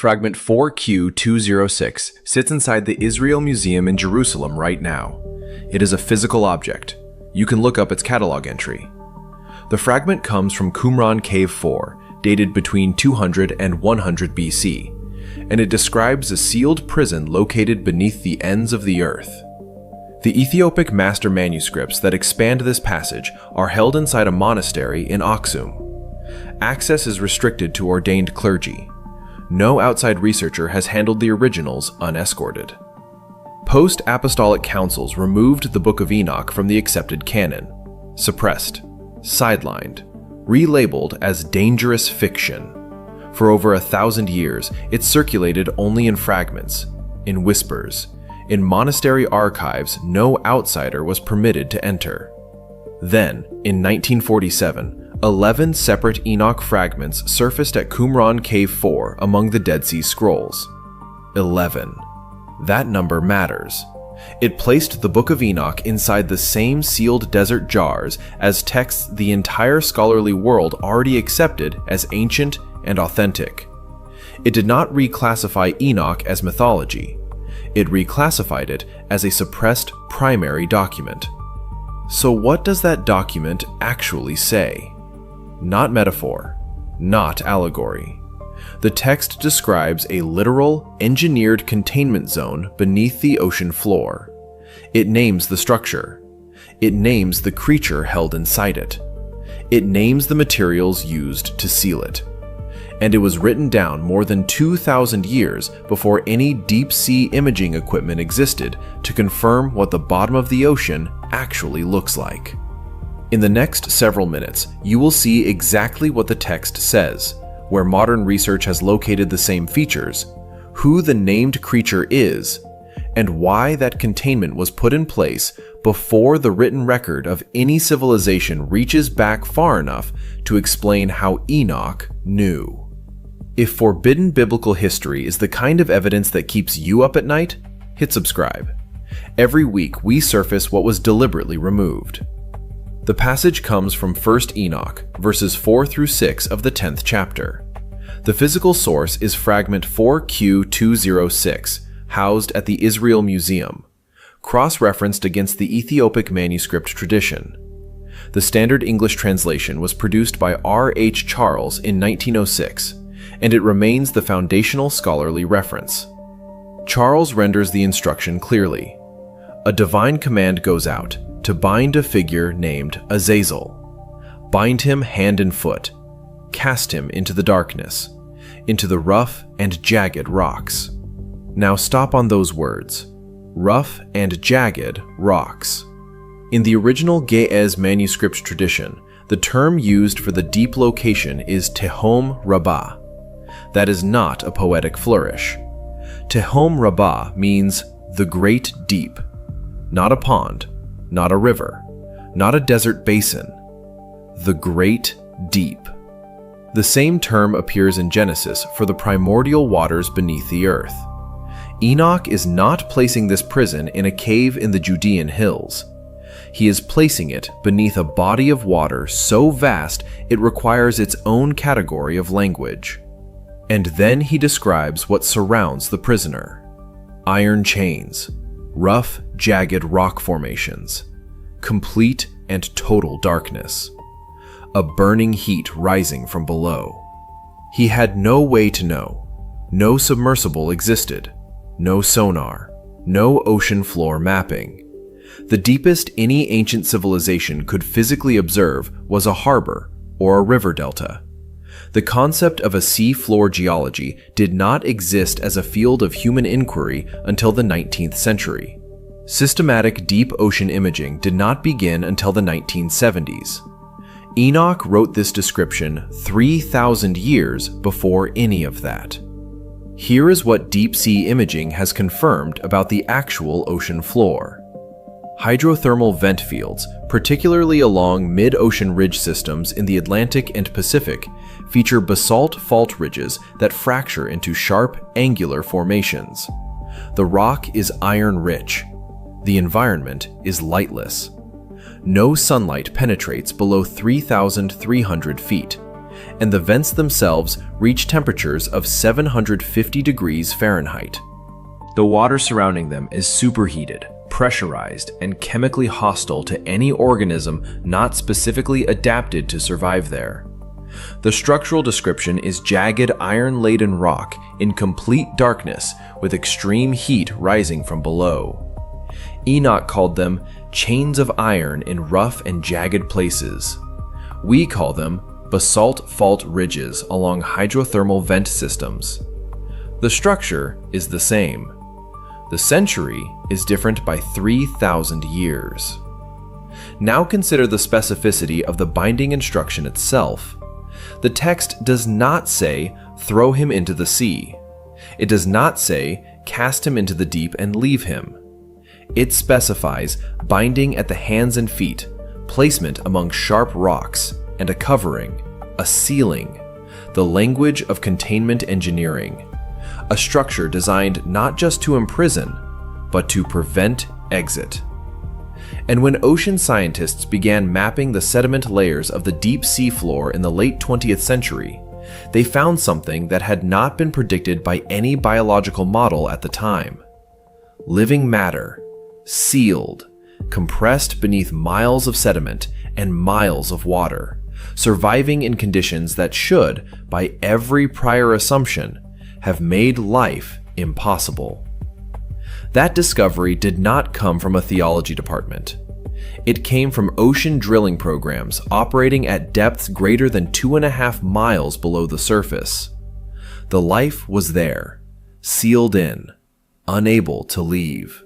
Fragment 4Q206 sits inside the Israel Museum in Jerusalem right now. It is a physical object. You can look up its catalog entry. The fragment comes from Qumran Cave Four, dated between 200 and 100 BC, and it describes a sealed prison located beneath the ends of the earth. The Ethiopic master manuscripts that expand this passage are held inside a monastery in Aksum. Access is restricted to ordained clergy. No outside researcher has handled the originals unescorted. Post-apostolic councils removed the Book of Enoch from the accepted canon, suppressed, sidelined, relabeled as dangerous fiction. For over 1,000 years, it circulated only in fragments, in whispers. In monastery archives, no outsider was permitted to enter. Then, in 1947, 11 separate Enoch fragments surfaced at Qumran Cave Four among the Dead Sea Scrolls. 11. That number matters. It placed the Book of Enoch inside the same sealed desert jars as texts the entire scholarly world already accepted as ancient and authentic. It did not reclassify Enoch as mythology. It reclassified it as a suppressed primary document. So what does that document actually say? Not metaphor, not allegory. The text describes a literal, engineered containment zone beneath the ocean floor. It names the structure. It names the creature held inside it. It names the materials used to seal it. And it was written down more than 2,000 years before any deep-sea imaging equipment existed to confirm what the bottom of the ocean actually looks like. In the next several minutes, you will see exactly what the text says, where modern research has located the same features, who the named creature is, and why that containment was put in place before the written record of any civilization reaches back far enough to explain how Enoch knew. If forbidden biblical history is the kind of evidence that keeps you up at night, hit subscribe. Every week we surface what was deliberately removed. The passage comes from 1 Enoch, verses 4 through 6 of the 10th chapter. The physical source is Fragment 4Q206, housed at the Israel Museum, cross-referenced against the Ethiopic manuscript tradition. The standard English translation was produced by R.H. Charles in 1906, and it remains the foundational scholarly reference. Charles renders the instruction clearly. A divine command goes out to bind a figure named Azazel. Bind him hand and foot. Cast him into the darkness, into the rough and jagged rocks. Now stop on those words. Rough and jagged rocks. In the original Ge'ez manuscript tradition, the term used for the deep location is Tehom Rabbah. That is not a poetic flourish. Tehom Rabbah means the great deep, not a pond, not a river, not a desert basin. The great deep. The same term appears in Genesis for the primordial waters beneath the earth. Enoch is not placing this prison in a cave in the Judean hills. He is placing it beneath a body of water so vast it requires its own category of language. And then he describes what surrounds the prisoner. Iron chains, rough, jagged rock formations, complete and total darkness, a burning heat rising from below. He had no way to know. No submersible existed, no sonar, no ocean floor mapping. The deepest any ancient civilization could physically observe was a harbor or a river delta. The concept of a sea floor geology did not exist as a field of human inquiry until the 19th century. Systematic deep ocean imaging did not begin until the 1970s. Enoch wrote this description 3,000 years before any of that. Here is what deep sea imaging has confirmed about the actual ocean floor. Hydrothermal vent fields, particularly along mid-ocean ridge systems in the Atlantic and Pacific, feature basalt fault ridges that fracture into sharp, angular formations. The rock is iron-rich. The environment is lightless. No sunlight penetrates below 3,300 feet, and the vents themselves reach temperatures of 750 degrees Fahrenheit. The water surrounding them is superheated, pressurized, and chemically hostile to any organism not specifically adapted to survive there. The structural description is jagged iron-laden rock in complete darkness with extreme heat rising from below. Enoch called them chains of iron in rough and jagged places. We call them basalt fault ridges along hydrothermal vent systems. The structure is the same. The century is different by 3,000 years. Now consider the specificity of the binding instruction itself. The text does not say, throw him into the sea. It does not say, cast him into the deep and leave him. It specifies binding at the hands and feet, placement among sharp rocks, and a covering, a ceiling, the language of containment engineering, a structure designed not just to imprison, but to prevent exit. And when ocean scientists began mapping the sediment layers of the deep sea floor in the late 20th century, they found something that had not been predicted by any biological model at the time. Living matter, sealed, compressed beneath miles of sediment and miles of water, surviving in conditions that should, by every prior assumption, have made life impossible. That discovery did not come from a theology department. It came from ocean drilling programs operating at depths greater than 2.5 miles below the surface. The life was there, sealed in, unable to leave,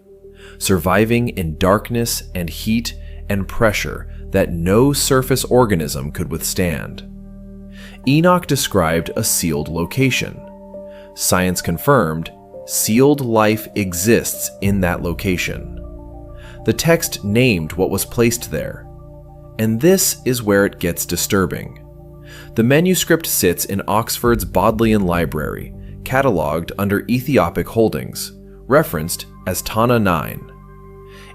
surviving in darkness and heat and pressure that no surface organism could withstand. Enoch described a sealed location. Science confirmed sealed life exists in that location. The text named what was placed there. And this is where it gets disturbing. The manuscript sits in Oxford's Bodleian Library, catalogued under Ethiopic holdings, referenced as Tana 9.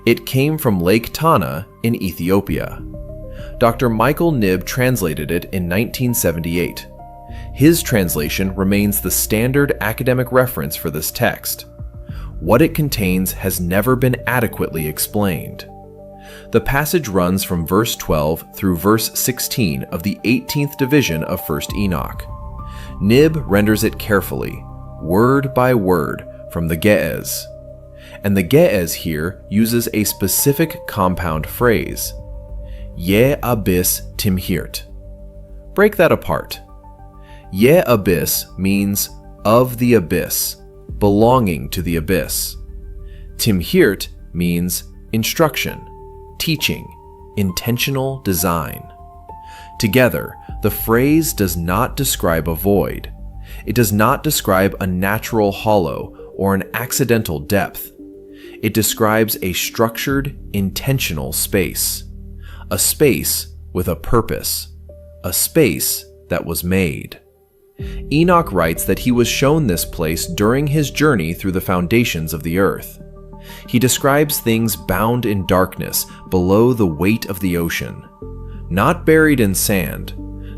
It came from Lake Tana in Ethiopia. Dr. Michael Knibb translated it in 1978. His translation remains the standard academic reference for this text. What it contains has never been adequately explained. The passage runs from verse 12 through verse 16 of the 18th division of 1st Enoch. Knibb renders it carefully, word by word, from the Ge'ez. And the Ge'ez here uses a specific compound phrase, Ye abyss timhirt. Break that apart. Ye abyss means of the abyss, belonging to the abyss. Timhirt means instruction, teaching, intentional design. Together, the phrase does not describe a void. It does not describe a natural hollow or an accidental depth. It describes a structured, intentional space. A space with a purpose. A space that was made. Enoch writes that he was shown this place during his journey through the foundations of the earth. He describes things bound in darkness below the weight of the ocean, not buried in sand,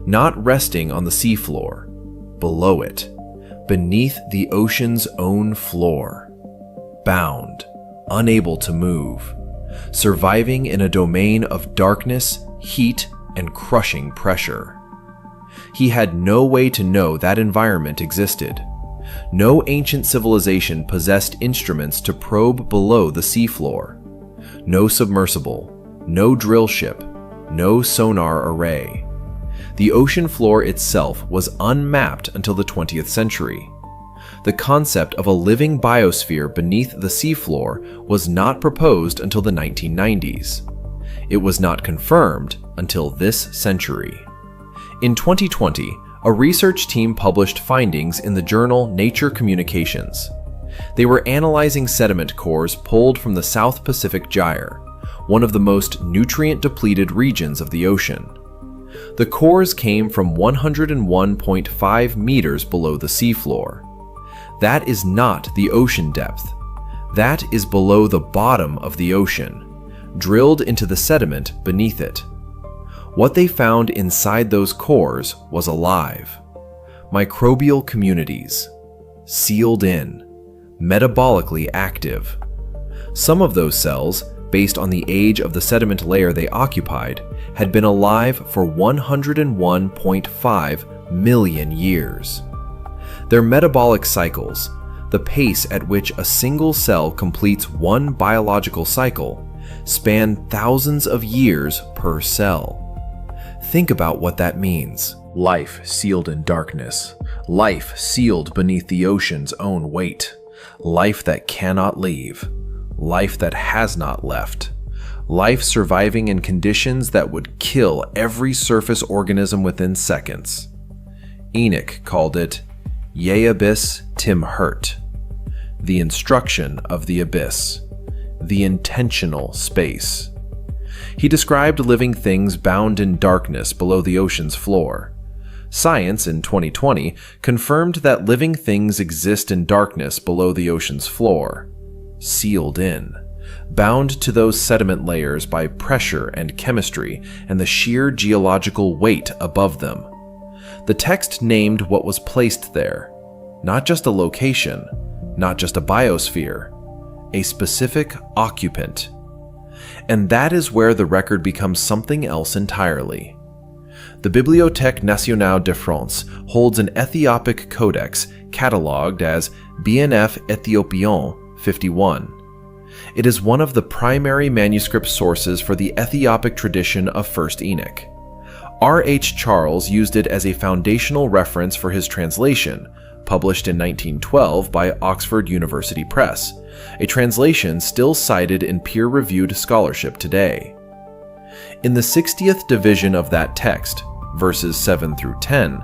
not resting on the seafloor, below it, beneath the ocean's own floor, bound, unable to move, surviving in a domain of darkness, heat, and crushing pressure. He had no way to know that environment existed. No ancient civilization possessed instruments to probe below the seafloor. No submersible, no drill ship, no sonar array. The ocean floor itself was unmapped until the 20th century. The concept of a living biosphere beneath the seafloor was not proposed until the 1990s. It was not confirmed until this century. In 2020, a research team published findings in the journal Nature Communications. They were analyzing sediment cores pulled from the South Pacific Gyre, one of the most nutrient-depleted regions of the ocean. The cores came from 101.5 meters below the seafloor. That is not the ocean depth. That is below the bottom of the ocean, drilled into the sediment beneath it. What they found inside those cores was alive. Microbial communities, sealed in, metabolically active. Some of those cells, based on the age of the sediment layer they occupied, had been alive for 101.5 million years. Their metabolic cycles, the pace at which a single cell completes one biological cycle, span thousands of years per cell. Think about what that means. Life sealed in darkness. Life sealed beneath the ocean's own weight. Life that cannot leave. Life that has not left. Life surviving in conditions that would kill every surface organism within seconds. Enoch called it Ye Abyss Tim Hurt, the instruction of the abyss, the intentional space. He described living things bound in darkness below the ocean's floor. Science in 2020 confirmed that living things exist in darkness below the ocean's floor, sealed in, bound to those sediment layers by pressure and chemistry and the sheer geological weight above them. The text named what was placed there, not just a location, not just a biosphere, a specific occupant. And that is where the record becomes something else entirely. The Bibliothèque Nationale de France holds an Ethiopic codex catalogued as BNF Ethiopian 51. It is one of the primary manuscript sources for the Ethiopic tradition of First Enoch. R.H. Charles used it as a foundational reference for his translation, published in 1912 by Oxford University Press, a translation still cited in peer-reviewed scholarship today. In the 60th division of that text, verses 7 through 10,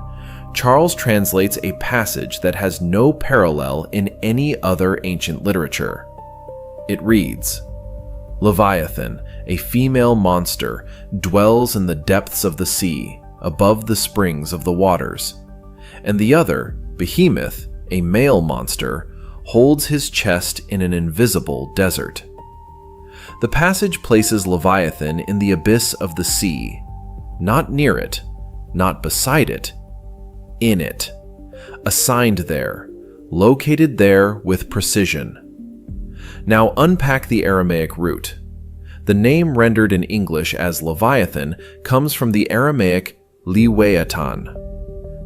Charles translates a passage that has no parallel in any other ancient literature. It reads, "Leviathan, a female monster, dwells in the depths of the sea, above the springs of the waters. And the other, Behemoth, a male monster, holds his chest in an invisible desert." The passage places Leviathan in the abyss of the sea, not near it, not beside it, in it, assigned there, located there with precision. Now unpack the Aramaic root. The name rendered in English as Leviathan comes from the Aramaic liweatan.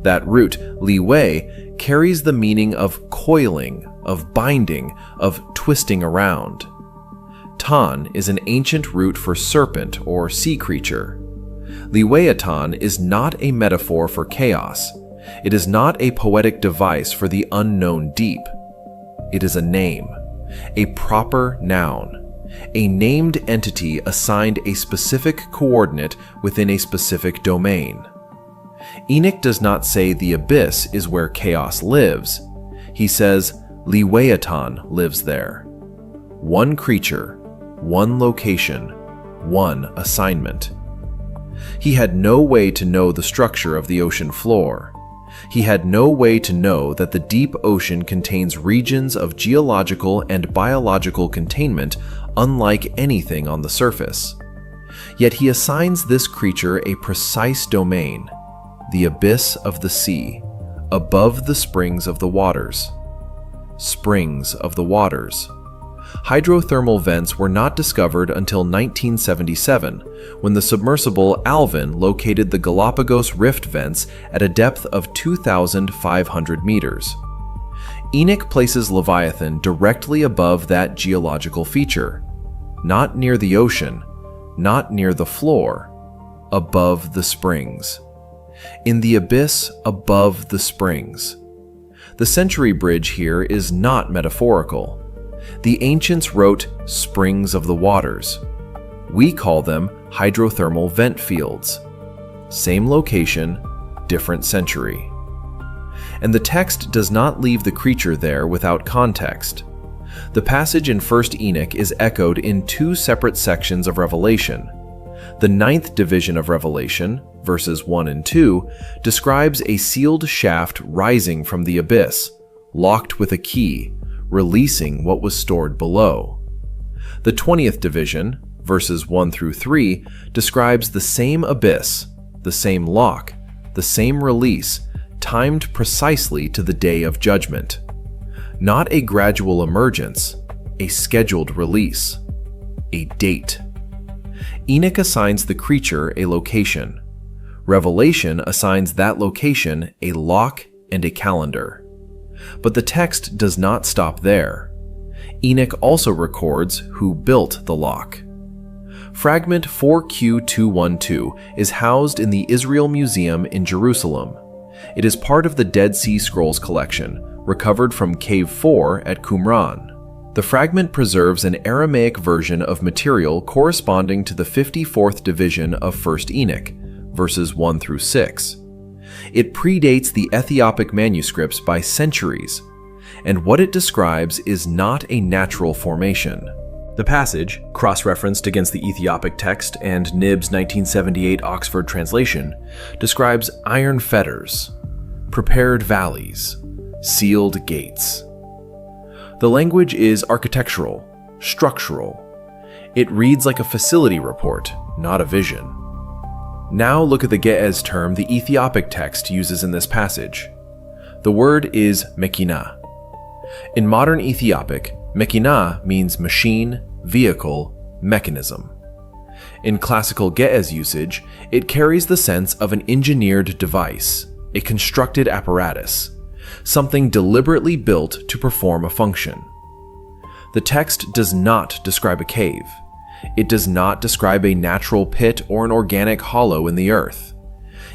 That root, liwe, carries the meaning of coiling, of binding, of twisting around. Tan is an ancient root for serpent or sea creature. Liweatan is not a metaphor for chaos. It is not a poetic device for the unknown deep. It is a name, a proper noun, a named entity assigned a specific coordinate within a specific domain. Enoch does not say the abyss is where chaos lives. He says Liweatan lives there. One creature, one location, one assignment. He had no way to know the structure of the ocean floor. He had no way to know that the deep ocean contains regions of geological and biological containment unlike anything on the surface. Yet he assigns this creature a precise domain, the abyss of the sea, above the springs of the waters. Springs of the waters. Hydrothermal vents were not discovered until 1977, when the submersible Alvin located the Galapagos Rift vents at a depth of 2,500 meters. Enoch places Leviathan directly above that geological feature, not near the ocean, not near the floor, above the springs. In the abyss above the springs. The century bridge here is not metaphorical. The ancients wrote springs of the waters. We call them hydrothermal vent fields. Same location, different century. And the text does not leave the creature there without context. The passage in 1 Enoch is echoed in two separate sections of Revelation. The 9th division of Revelation, verses 1 and 2, describes a sealed shaft rising from the abyss, locked with a key, releasing what was stored below. The 20th division, verses 1 through 3, describes the same abyss, the same lock, the same release, timed precisely to the day of judgment. Not a gradual emergence, a scheduled release, a date. Enoch assigns the creature a location. Revelation assigns that location a lock and a calendar. But the text does not stop there. Enoch also records who built the lock. Fragment 4Q212 is housed in the Israel Museum in Jerusalem. It is part of the Dead Sea Scrolls collection, recovered from Cave 4 at Qumran. The fragment preserves an Aramaic version of material corresponding to the 54th division of 1st Enoch, verses 1 through 6. It predates the Ethiopic manuscripts by centuries, and what it describes is not a natural formation. The passage, cross-referenced against the Ethiopic text and Nibb's 1978 Oxford translation, describes iron fetters, prepared valleys, sealed gates. The language is architectural, structural. It reads like a facility report, not a vision. Now look at the Ge'ez term the Ethiopic text uses in this passage. The word is mekinah. In modern Ethiopic, mekinah means machine, vehicle, mechanism. In classical Ge'ez usage, it carries the sense of an engineered device, a constructed apparatus, something deliberately built to perform a function. The text does not describe a cave. It does not describe a natural pit or an organic hollow in the earth.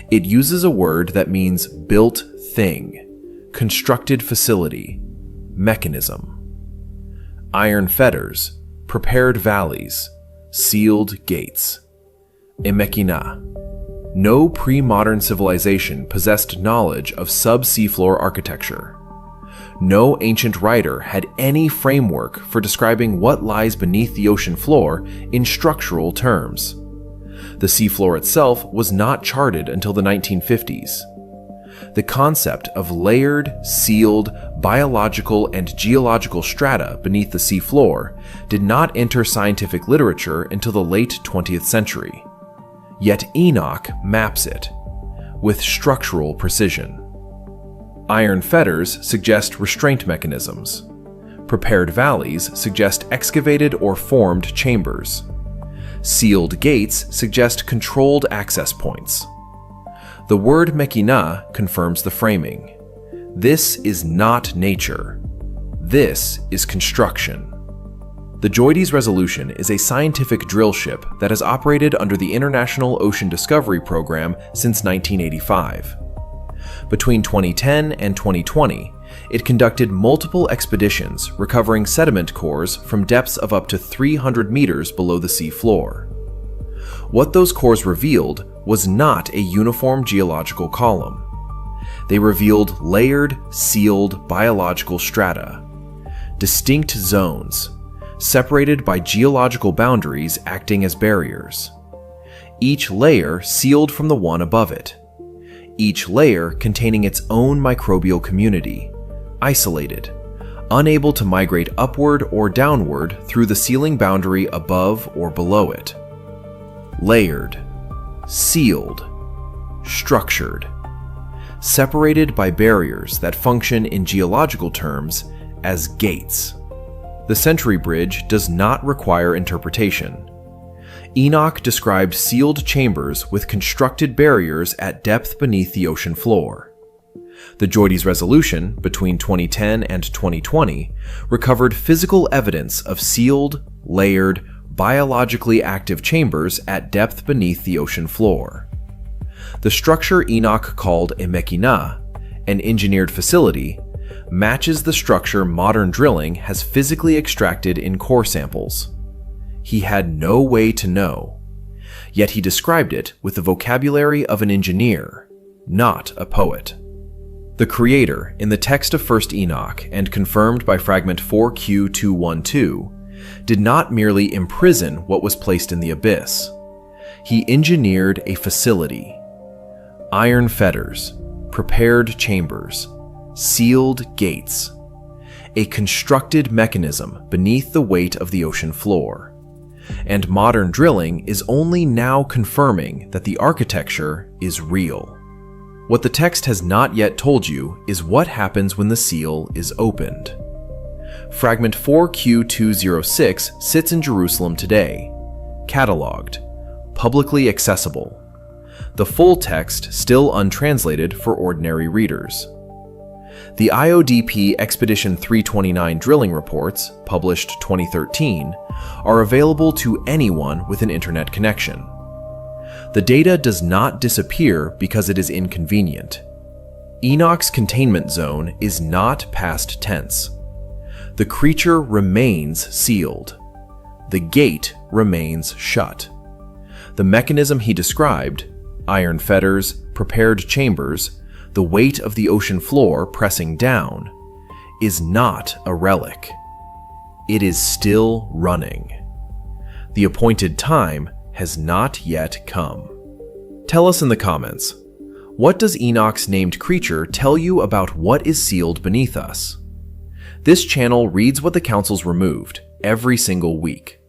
It uses a word that means built thing, constructed facility, mechanism. Iron fetters, prepared valleys, sealed gates. A mekinah. No pre-modern civilization possessed knowledge of sub-seafloor architecture. No ancient writer had any framework for describing what lies beneath the ocean floor in structural terms. The seafloor itself was not charted until the 1950s. The concept of layered, sealed, biological, and geological strata beneath the seafloor did not enter scientific literature until the late 20th century. Yet Enoch maps it, with structural precision. Iron fetters suggest restraint mechanisms. Prepared valleys suggest excavated or formed chambers. Sealed gates suggest controlled access points. The word mekinah confirms the framing. This is not nature. This is construction. The JOIDES Resolution is a scientific drill ship that has operated under the International Ocean Discovery Program since 1985. Between 2010 and 2020, it conducted multiple expeditions recovering sediment cores from depths of up to 300 meters below the sea floor. What those cores revealed was not a uniform geological column. They revealed layered, sealed biological strata, distinct zones, separated by geological boundaries acting as barriers. Each layer sealed from the one above it. Each layer containing its own microbial community, isolated, unable to migrate upward or downward through the sealing boundary above or below it. Layered, sealed, structured, separated by barriers that function in geological terms as gates. The Century Bridge does not require interpretation. Enoch described sealed chambers with constructed barriers at depth beneath the ocean floor. The JOIDES Resolution, between 2010 and 2020, recovered physical evidence of sealed, layered, biologically active chambers at depth beneath the ocean floor. The structure Enoch called a mekinah, an engineered facility, matches the structure modern drilling has physically extracted in core samples. He had no way to know, yet he described it with the vocabulary of an engineer, not a poet. The Creator, in the text of 1st Enoch and confirmed by Fragment 4Q212, did not merely imprison what was placed in the abyss. He engineered a facility. Iron fetters, prepared chambers, sealed gates, a constructed mechanism beneath the weight of the ocean floor. and modern drilling is only now confirming that the architecture is real. What the text has not yet told you is what happens when the seal is opened. Fragment 4Q206 sits in Jerusalem today, cataloged, publicly accessible. The full text still untranslated for ordinary readers. The IODP Expedition 329 drilling reports, published 2013, are available to anyone with an internet connection. The data does not disappear because it is inconvenient. Enoch's containment zone is not past tense. The creature remains sealed. The gate remains shut. The mechanism he described, iron fetters, prepared chambers, the weight of the ocean floor pressing down, is not a relic. It is still running. The appointed time has not yet come. Tell us in the comments, what does Enoch's named creature tell you about what is sealed beneath us? This channel reads what the councils removed every single week.